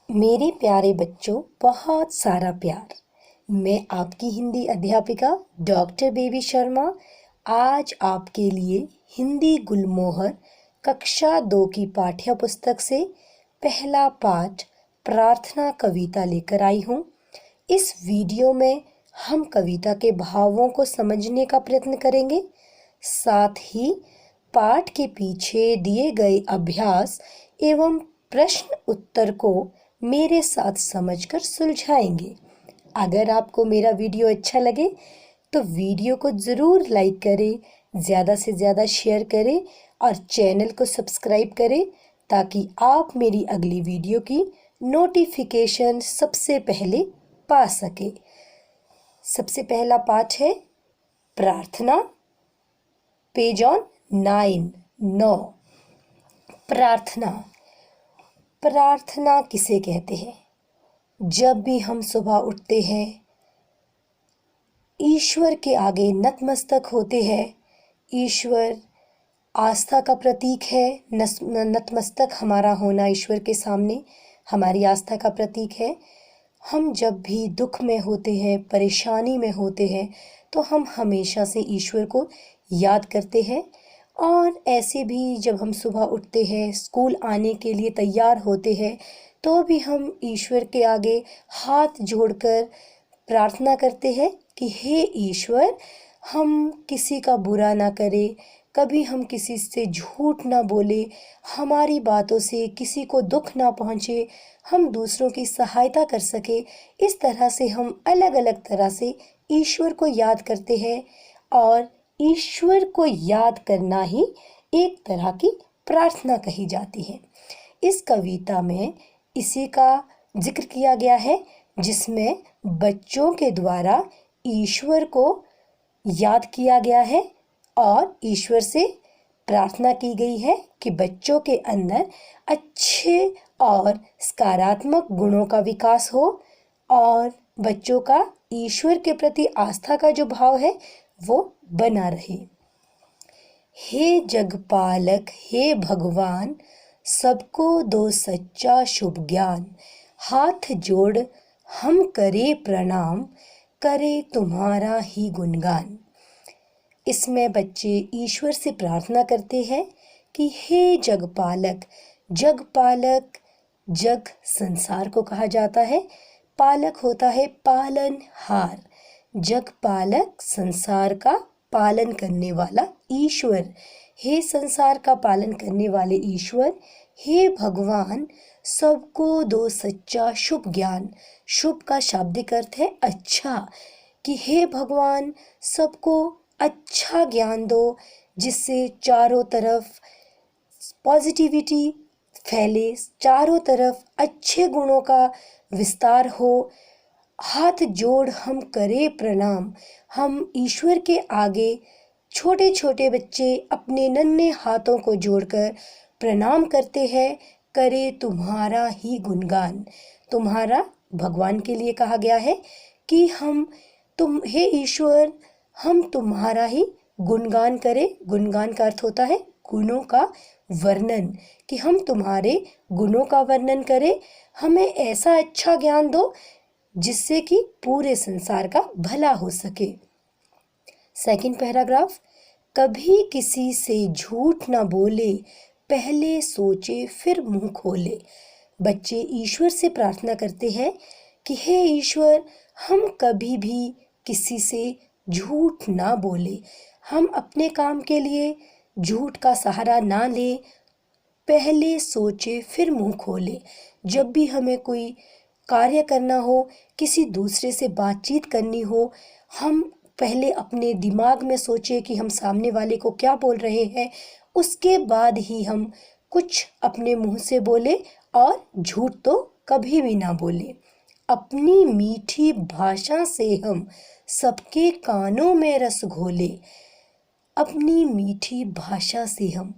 मेरे प्यारे बच्चों, बहुत सारा प्यार। मैं आपकी हिंदी अध्यापिका डॉक्टर बेबी शर्मा आज आपके लिए हिंदी गुलमोहर कक्षा 2 की पाठ्य पुस्तक से पहला पाठ प्रार्थना कविता लेकर आई हूँ। इस वीडियो में हम कविता के भावों को समझने का प्रयत्न करेंगे, साथ ही पाठ के पीछे दिए गए अभ्यास एवं प्रश्न उत्तर को मेरे साथ समझकर सुलझाएंगे। अगर आपको मेरा वीडियो अच्छा लगे तो वीडियो को ज़रूर लाइक करें, ज़्यादा से ज़्यादा शेयर करें और चैनल को सब्सक्राइब करें ताकि आप मेरी अगली वीडियो की नोटिफिकेशन सबसे पहले पा सके। सबसे पहला पाठ है प्रार्थना, पेज ऑन 9। प्रार्थना। प्रार्थना किसे कहते हैं? जब भी हम सुबह उठते हैं, ईश्वर के आगे नतमस्तक होते हैं। ईश्वर आस्था का प्रतीक है। नतमस्तक हमारा होना ईश्वर के सामने हमारी आस्था का प्रतीक है। हम जब भी दुख में होते हैं, परेशानी में होते हैं, तो हम हमेशा से ईश्वर को याद करते हैं। और ऐसे भी जब हम सुबह उठते हैं, स्कूल आने के लिए तैयार होते हैं, तो भी हम ईश्वर के आगे हाथ जोड़कर प्रार्थना करते हैं कि हे ईश्वर, हम किसी का बुरा ना करें, कभी हम किसी से झूठ ना बोले, हमारी बातों से किसी को दुख ना पहुँचे, हम दूसरों की सहायता कर सके। इस तरह से हम अलग अलग तरह से ईश्वर को याद करते हैं और ईश्वर को याद करना ही एक तरह की प्रार्थना कही जाती है। इस कविता में इसी का जिक्र किया गया है, जिसमें बच्चों के द्वारा ईश्वर को याद किया गया है और ईश्वर से प्रार्थना की गई है कि बच्चों के अंदर अच्छे और सकारात्मक गुणों का विकास हो और बच्चों का ईश्वर के प्रति आस्था का जो भाव है वो बना रहे। हे जगपालक, हे भगवान, सबको दो सच्चा शुभ ज्ञान, हाथ जोड़ हम करे प्रणाम, करे तुम्हारा ही गुणगान। इसमें बच्चे ईश्वर से प्रार्थना करते हैं कि हे जगपालक। जगपालक, जग संसार को कहा जाता है, पालक होता है पालनहार। जगपालक संसार का पालन करने वाला ईश्वर। हे संसार का पालन करने वाले ईश्वर, हे भगवान, सबको दो सच्चा शुभ ज्ञान। शुभ का शाब्दिक अर्थ है अच्छा, कि हे भगवान सबको अच्छा ज्ञान दो, जिससे चारों तरफ पॉजिटिविटी फैले, चारों तरफ अच्छे गुणों का विस्तार हो। हाथ जोड़ हम करें प्रणाम। हम ईश्वर के आगे छोटे छोटे बच्चे अपने नन्हे हाथों को जोड़कर प्रणाम करते हैं। करे तुम्हारा ही गुणगान। तुम्हारा भगवान के लिए कहा गया है कि हे ईश्वर, हम तुम्हारा ही गुणगान करें। गुणगान का अर्थ होता है गुणों का वर्णन, कि हम तुम्हारे गुणों का वर्णन करें। हमें ऐसा अच्छा ज्ञान दो जिससे कि पूरे संसार का भला हो सके। Second paragraph. कभी किसी से झूठ ना बोले, पहले सोचे फिर मुंह खोले। बच्चे ईश्वर से प्रार्थना करते हैं कि हे ईश्वर, हम कभी भी किसी से झूठ ना बोले, हम अपने काम के लिए झूठ का सहारा ना ले, पहले सोचे फिर मुंह खोले। जब भी हमें कोई कार्य करना हो, किसी दूसरे से बातचीत करनी हो, हम पहले अपने दिमाग में सोचे कि हम सामने वाले को क्या बोल रहे हैं, उसके बाद ही हम कुछ अपने मुंह से बोले और झूठ तो कभी भी ना बोले। अपनी मीठी भाषा से हम सबके कानों में रस घोले। अपनी मीठी भाषा से हम,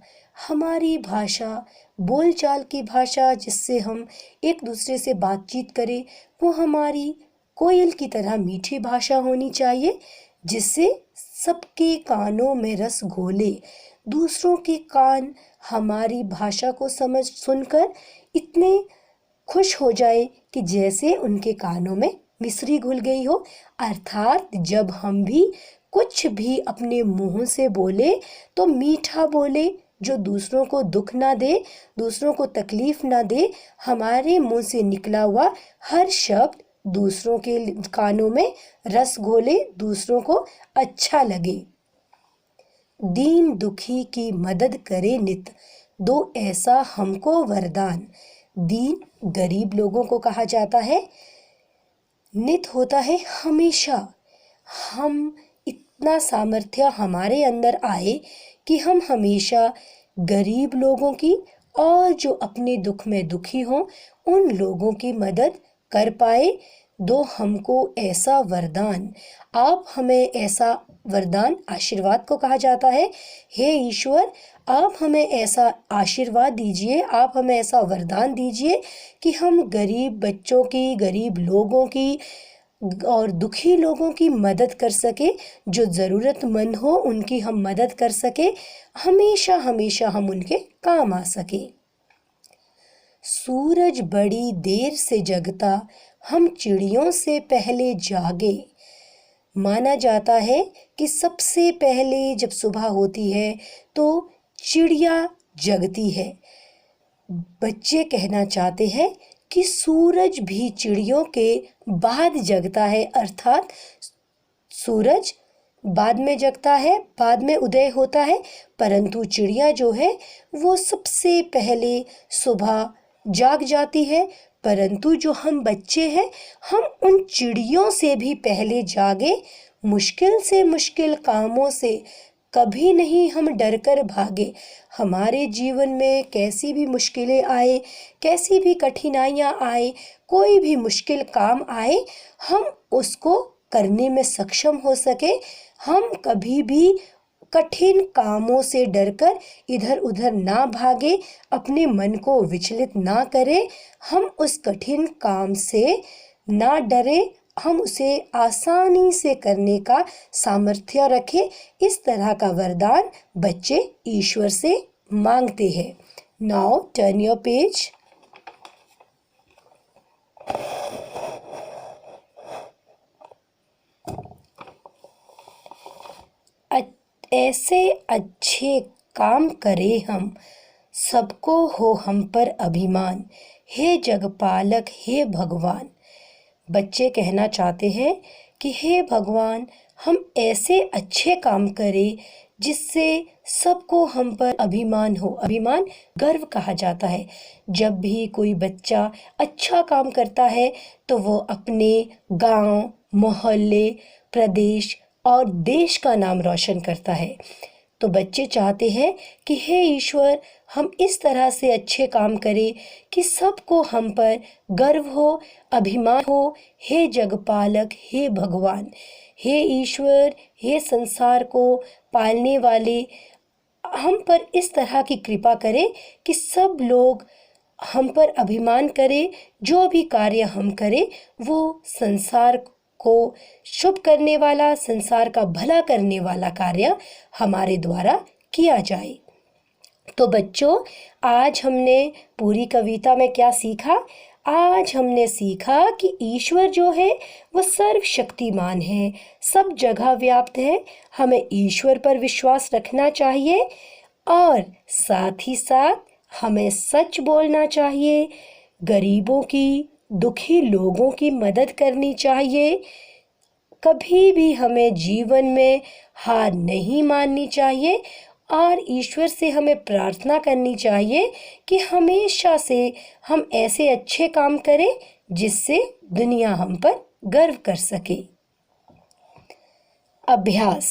हमारी भाषा, बोलचाल की भाषा जिससे हम एक दूसरे से बातचीत करें, वो हमारी कोयल की तरह मीठी भाषा होनी चाहिए, जिससे सबके कानों में रस घोले। दूसरों के कान हमारी भाषा को सुनकर इतने खुश खुश हो जाए कि जैसे उनके कानों में मिश्री घुल गई हो। अर्थात जब हम भी कुछ भी अपने मुंह से बोले तो मीठा बोले, जो दूसरों को दुख ना दे, दूसरों को तकलीफ ना दे। हमारे मुंह से निकला हुआ हर शब्द दूसरों के कानों में रस घोले, दूसरों को अच्छा लगे। दीन दुखी की मदद करे नित, दो ऐसा हमको वरदान। दीन गरीब लोगों को कहा जाता है, नित होता है हमेशा। हम इतना सामर्थ्य हमारे अंदर आए कि हम हमेशा गरीब लोगों की और जो अपने दुख में दुखी हों उन लोगों की मदद कर पाए। दो हमको ऐसा वरदान। आप हमें ऐसा वरदान, आशीर्वाद को कहा जाता है। हे ईश्वर, आप हमें ऐसा आशीर्वाद दीजिए, आप हमें ऐसा वरदान दीजिए कि हम गरीब बच्चों की, गरीब लोगों की और दुखी लोगों की मदद कर सके। जो ज़रूरतमंद हो उनकी हम मदद कर सके, हमेशा हमेशा हम उनके काम आ सके। सूरज बड़ी देर से जगता, हम चिड़ियों से पहले जागे। माना जाता है कि सबसे पहले जब सुबह होती है तो चिड़िया जगती है। बच्चे कहना चाहते हैं कि सूरज भी चिड़ियों के बाद जगता है, अर्थात सूरज बाद में जगता है, बाद में उदय होता है, परंतु चिड़िया जो है वो सबसे पहले सुबह जाग जाती है। परंतु जो हम बच्चे हैं, हम उन चिड़ियों से भी पहले जागे। मुश्किल से मुश्किल कामों से कभी नहीं हम डर कर भागे। हमारे जीवन में कैसी भी मुश्किलें आए, कैसी भी कठिनाइयाँ आए, कोई भी मुश्किल काम आए, हम उसको करने में सक्षम हो सके। हम कभी भी कठिन कामों से डरकर इधर उधर ना भागे, अपने मन को विचलित ना करें। हम उस कठिन काम से ना डरे, हम उसे आसानी से करने का सामर्थ्य रखें। इस तरह का वरदान बच्चे ईश्वर से मांगते हैं। Now turn your page. ऐसे अच्छे काम करें हम, सबको हो हम पर अभिमान। हे जगपालक, हे भगवान। बच्चे कहना चाहते हैं कि हे भगवान, हम ऐसे अच्छे काम करें जिससे सबको हम पर अभिमान हो। अभिमान गर्व कहा जाता है। जब भी कोई बच्चा अच्छा काम करता है तो वो अपने गांव, मोहल्ले, प्रदेश और देश का नाम रोशन करता है। तो बच्चे चाहते हैं कि हे ईश्वर, हम इस तरह से अच्छे काम करें कि सबको हम पर गर्व हो, अभिमान हो। हे जगपालक, हे भगवान, हे ईश्वर, हे संसार को पालने वाले, हम पर इस तरह की कृपा करें कि सब लोग हम पर अभिमान करें। जो भी कार्य हम करें वो संसार को शुभ करने वाला, संसार का भला करने वाला कार्य हमारे द्वारा किया जाए। तो बच्चों, आज हमने पूरी कविता में क्या सीखा? आज हमने सीखा कि ईश्वर जो है वो सर्वशक्तिमान है, सब जगह व्याप्त है। हमें ईश्वर पर विश्वास रखना चाहिए और साथ ही साथ हमें सच बोलना चाहिए, गरीबों की, दुखी लोगों की मदद करनी चाहिए। कभी भी हमें जीवन में हार नहीं माननी चाहिए और ईश्वर से हमें प्रार्थना करनी चाहिए कि हमेशा से हम ऐसे अच्छे काम करें जिससे दुनिया हम पर गर्व कर सके। अभ्यास।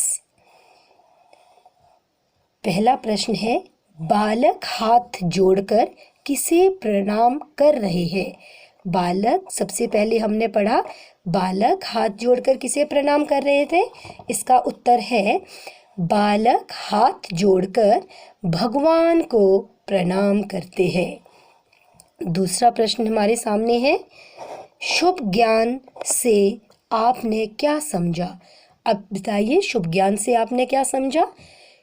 पहला प्रश्न है, बालक हाथ जोड़कर किसे प्रणाम कर रहे हैं? बालक, सबसे पहले हमने पढ़ा बालक हाथ जोड़कर किसे प्रणाम कर रहे थे। इसका उत्तर है बालक हाथ जोड़कर भगवान को प्रणाम करते हैं। दूसरा प्रश्न हमारे सामने है, शुभ ज्ञान से आपने क्या समझा? अब बताइए, शुभ ज्ञान से आपने क्या समझा?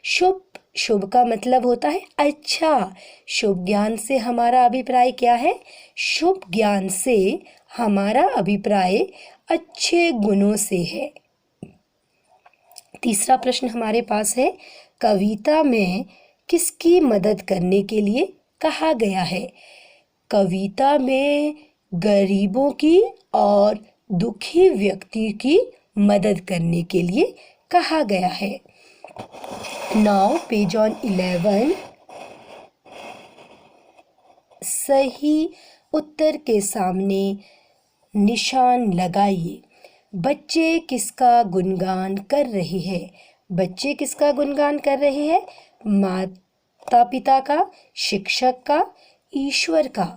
शुभ शुभ का मतलब होता है अच्छा। शुभ ज्ञान से हमारा अभिप्राय क्या है? शुभ ज्ञान से हमारा अभिप्राय अच्छे गुणों से है। तीसरा प्रश्न हमारे पास है, कविता में किसकी मदद करने के लिए कहा गया है? कविता में गरीबों की और दुखी व्यक्ति की मदद करने के लिए कहा गया है। नाउ पेज ऑन 11, सही उत्तर के सामने निशान लगाइए। बच्चे किसका गुणगान कर रहे हैं? बच्चे किसका गुणगान कर रहे हैं? माता पिता का, शिक्षक का, ईश्वर का।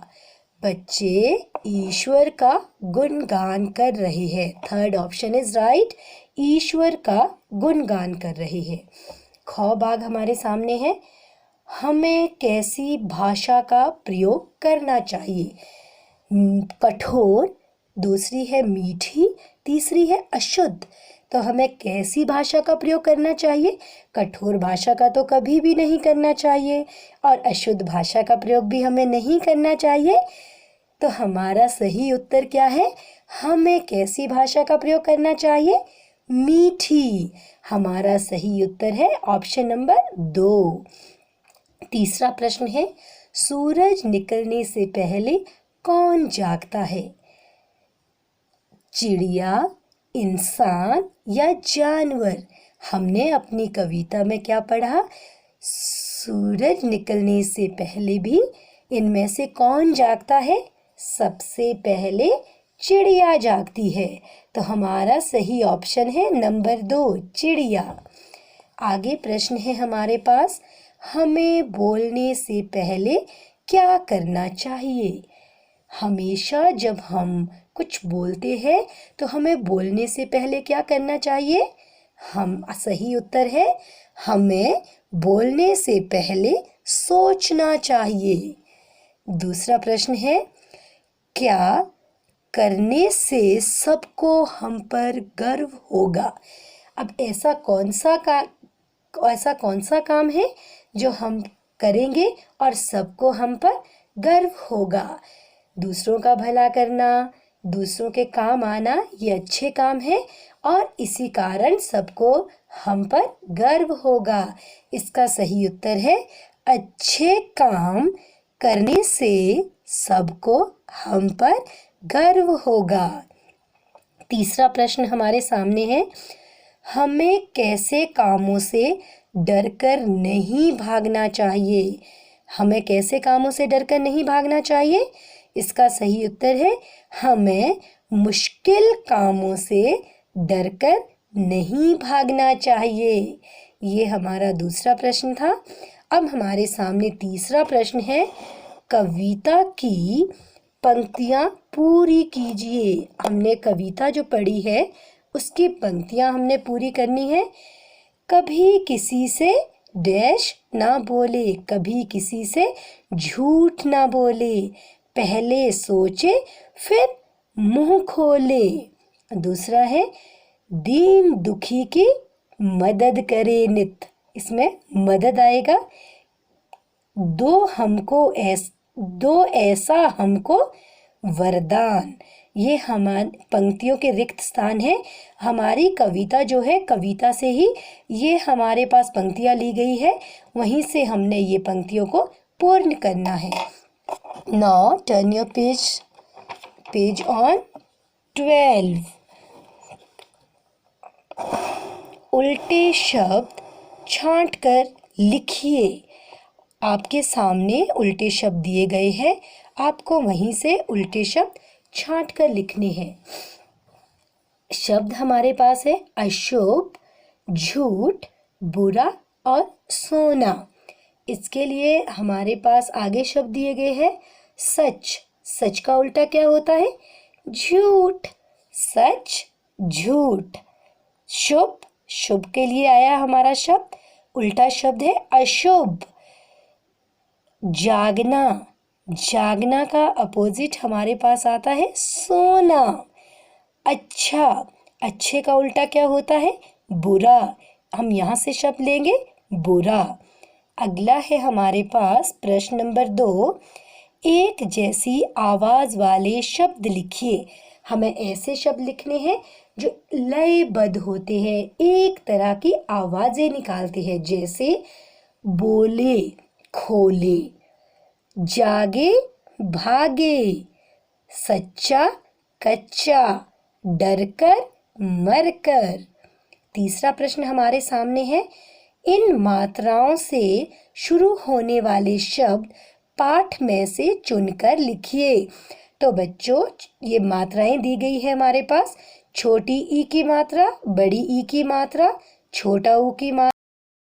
बच्चे ईश्वर का गुणगान कर रहे हैं। थर्ड ऑप्शन इज राइट, ईश्वर का गुणगान कर रहे हैं। ख भाग हमारे सामने है, हमें कैसी भाषा का प्रयोग करना चाहिए? कठोर, दूसरी है मीठी, तीसरी है अशुद्ध। तो हमें कैसी भाषा का प्रयोग करना चाहिए? कठोर भाषा का तो कभी भी नहीं करना चाहिए और अशुद्ध भाषा का प्रयोग भी हमें नहीं करना चाहिए। तो हमारा सही उत्तर क्या है? हमें कैसी भाषा का प्रयोग करना चाहिए? मीठी। हमारा सही उत्तर है ऑप्शन नंबर 2। तीसरा प्रश्न है, सूरज निकलने से पहले कौन जागता है? चिड़िया, इंसान या जानवर? हमने अपनी कविता में क्या पढ़ा? सूरज निकलने से पहले भी इनमें से कौन जागता है? सबसे पहले चिड़िया जागती है। तो हमारा सही ऑप्शन है नंबर 2, चिड़िया। आगे प्रश्न है हमारे पास, हमें बोलने से पहले क्या करना चाहिए? हमेशा जब हम कुछ बोलते हैं तो हमें बोलने से पहले क्या करना चाहिए? सही उत्तर है, हमें बोलने से पहले सोचना चाहिए। दूसरा प्रश्न है, क्या करने से सबको हम पर गर्व होगा? अब ऐसा कौन सा काम है जो हम करेंगे और सबको हम पर गर्व होगा? दूसरों का भला करना, दूसरों के काम आना, ये अच्छे काम है और इसी कारण सबको हम पर गर्व होगा। इसका सही उत्तर है, अच्छे काम करने से सबको हम पर गर्व होगा। तीसरा प्रश्न हमारे सामने है, हमें कैसे कामों से डरकर नहीं भागना चाहिए? हमें कैसे कामों से डरकर नहीं भागना चाहिए? इसका सही उत्तर है, हमें मुश्किल कामों से डरकर नहीं भागना चाहिए। ये हमारा दूसरा प्रश्न था। अब हमारे सामने तीसरा प्रश्न है, कविता की पंक्तियाँ पूरी कीजिए। हमने कविता जो पढ़ी है उसकी पंक्तियाँ हमने पूरी करनी है। कभी किसी से डैश ना बोले, कभी किसी से झूठ ना बोले, पहले सोचे फिर मुंह खोले। दूसरा है, दीन दुखी की मदद करे नित। इसमें मदद आएगा। दो ऐसा हमको वरदान। ये हमारी पंक्तियों के रिक्त स्थान है। हमारी कविता जो है, कविता से ही ये हमारे पास पंक्तियाँ ली गई है, वहीं से हमने ये पंक्तियों को पूर्ण करना है। Now turn your page on 12। उल्टे शब्द छांट कर लिखिए। आपके सामने उल्टे शब्द दिए गए हैं, आपको वहीं से उल्टे शब्द छांट कर लिखने हैं। शब्द हमारे पास है अशुभ, झूठ, बुरा और सोना। इसके लिए हमारे पास आगे शब्द दिए गए हैं सच। सच का उल्टा क्या होता है? झूठ। सच, झूठ। शुभ, शुभ के लिए आया हमारा शब्द, उल्टा शब्द है अशुभ। जागना, जागना का अपोजिट हमारे पास आता है सोना। अच्छा, अच्छे का उल्टा क्या होता है? बुरा। हम यहाँ से शब्द लेंगे बुरा। अगला है हमारे पास प्रश्न नंबर 2। एक जैसी आवाज वाले शब्द लिखिए। हमें ऐसे शब्द लिखने हैं जो लयबद्ध होते हैं, एक तरह की आवाजें निकालते हैं, जैसे बोले, खोले, जागे, भागे, सच्चा, कच्चा, डरकर, मरकर। तीसरा प्रश्न हमारे सामने है, इन मात्राओं से शुरू होने वाले शब्द पाठ में से चुनकर लिखिए। तो बच्चों, ये मात्राएं दी गई है हमारे पास। छोटी ई की मात्रा, बड़ी ई की मात्रा, छोटा ऊ की मात्रा।